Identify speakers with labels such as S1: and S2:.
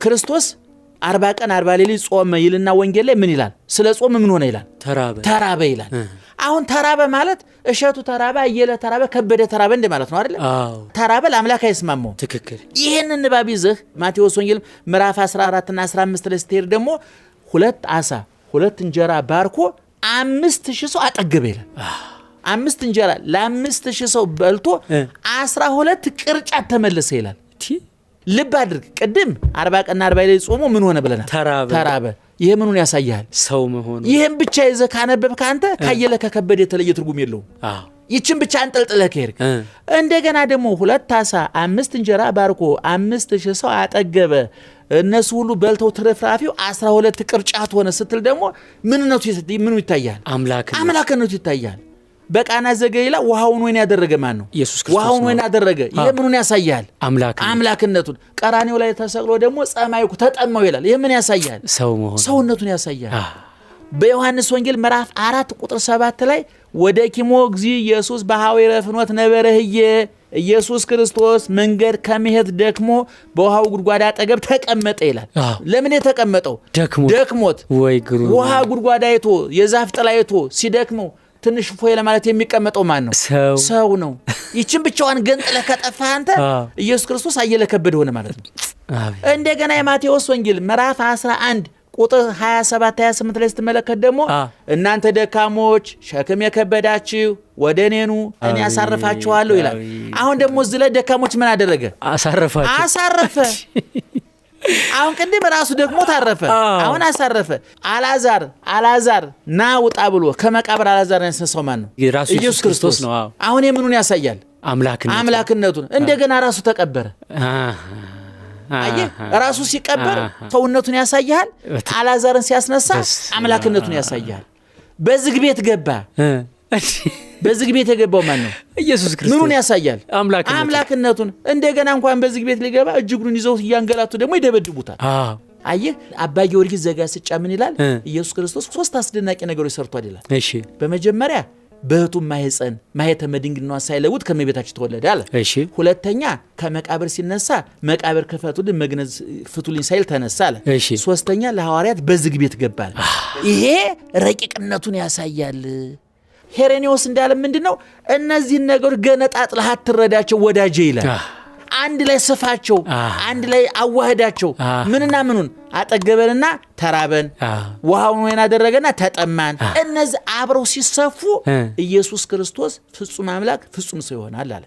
S1: ክርስቶስ 40 ቀን 40 ሌሊት ጾመ ይልና ወንጌል ላይ ምን ይላል? ስለ ጾም ምን ሆነ ይላል? ተራበ ይላል። አሁን ተራበ ማለት እሸቱ ተራበ፣ አየለ ተራበ፣ ከበደ ተራበ እንደማለት ነው አይደል? ተራበ ለአምላክ አይስማማው።
S2: ትክክል።
S1: ይሄንን ንባብ ይዘህ ማቴዎስ ወንጌል ምዕራፍ 14 እና 15 ላይ ስትሄድ ደግሞ 2 ዓሣ 2 እንጀራ ባርኮ 5000 ሰው አጠገበ ይላል። 5 እንጀራ ለ5000 ሰው በልቶ 12 ቅርጫት ተመለሰ ይላል። ልብ አድርግ። ቅድም 40 ቀን 40 ሌሊት ጾሞ ምን ሆነ ብለናል? ተራበ። ይሄ ምኑን ያሳያል?
S2: ሰው መሆኑ።
S1: ይሄን ብቻ ይዘህ ካነበብክ አንተ ካየለ ከከበደ የተለየ ትርጉም የለውም። ይችን ብቻ አንጠልጥለህ ከሄድክ እንደገና ደግሞ 2 ዓሣ 5 እንጀራ ባርኮ 5000 ሰው አጠገበ፣ እነሱ ሁሉ በልተው ትርፍራፊው 12 ቅርጫት ሆነ ስትል ደግሞ ምኑ ይታያል? አምላክነቱ ይታያል። በቃና ዘገሊላ ውሃውን ወይን ያደረገ ማን ነው?
S2: ኢየሱስ ክርስቶስ።
S1: ውሃውን ወይን ያደረገ ይሄ ምኑን ያሳያል? አምላክነቱን። ቀራንዮ ላይ ተሰቅሎ ደግሞ ጸማይኩ ተጠማው ይላል። ይሄ ምን ያሳያል? ሰውነቱን ያሳያል። በዮሐንስ ወንጌል ምዕራፍ 4 ቁጥር 7 ላይ ወደ ኪሞ እግዚ ኢየሱስ በሐዊረ ፍኖት ነበረህየ ኢየሱስ ክርስቶስ መንገድ ከመሄድ ደክሞ በውሃው ጉድጓድ አጠገብ ተቀመጠ ይላል። ለምን የተቀመጠው? ደክሞት ውሃ ጉድጓድ አይቶ የዛፍ ጥላ አይቶ ሲደክመው ትንሽ ፎይ ለማለት የሚቀመጠው ማን ነው? ሰው ነው። ይችን ብቻዋን ገንጥለህ ከጠፋህ አንተ ኢየሱስ ክርስቶስ አየለ ከበደ ሆነ ማለት ነው። እንደገና የማቴዎስ ወንጌል ምዕራፍ 11 ቁጥር 27 28 ላይ ስትመለከት ደግሞ እናንተ ደካሞች ሸክም የከበዳችሁ ወደ እኔ ኑ እኔ አሳርፋችኋለሁ ይላል። አሁን ደግሞ እዚህ ላይ ደካሞች ምን አደረገ? አሳረፈ። አሁን ቅድም ራሱ ደግሞ ታረፈ፣ አሁን አሳረፈ። አልዓዛር ና ውጣ ብሎ ከመቃብር አልዓዛር ያስነሳው ማን ነው? ኢየሱስ ክርስቶስ ነው። አሁን የምኑን ያሳያል? አምላክነቱን። እንደገና ራሱ ተቀበረ። አየህ፣ ራሱ ሲቀበር ሰውነቱን ያሳያል። አልዓዛርን ሲያስነሳ አምላክነቱን ያሳያል። በዝግ ቤት ገባ። በዝግ ቤት የገባው ማን ነው?
S2: ኢየሱስ ክርስቶስ።
S1: ምኑን ያሳያል? አምላክነቱን። እንደገና እንኳን በዝግ ቤት ሊገባ እጅግሩን ይዘው እያንገላቱ ደግሞ ይደበድቡታል። አየህ፣ አባ ጊዮርጊስ ዘጋስጫ ምን ይላል? ኢየሱስ ክርስቶስ 3 አስደናቂ ነገሮች ሰርቷል ይላል። በመጀመሪያ በእህቱም ማህፀን ማኅተመ ድንግልናዋን ሳይለውጥ ከእመቤታችን ተወለደ አለ። ሁለተኛ ከመቃብር ሲነሳ መቃብር ክፈቱልኝ መግነዝ ፍቱልኝ ሳይል ተነሳ አለ። ሶስተኛ ለሐዋርያት በዝግ ቤት ገባል። ይሄ ረቂቅነቱን ያሳያል። ሄሬኔዎስ እንዳለ ምንድነው? እነዚህን ነገሮች ገነጣጥለህ አትረዳቸው ወዳጄ ይላል። አንድ ላይ ስፋቸው፣ አንድ ላይ አዋህዳቸው። ምንና ምኑን? አጠገበንና ተራበን፣ ውሃውን ወይን አደረገና ተጠማን። እነዚህ አብረው ሲሰፉ ኢየሱስ ክርስቶስ ፍጹም አምላክ ፍጹም ሰው ይሆናል አለ።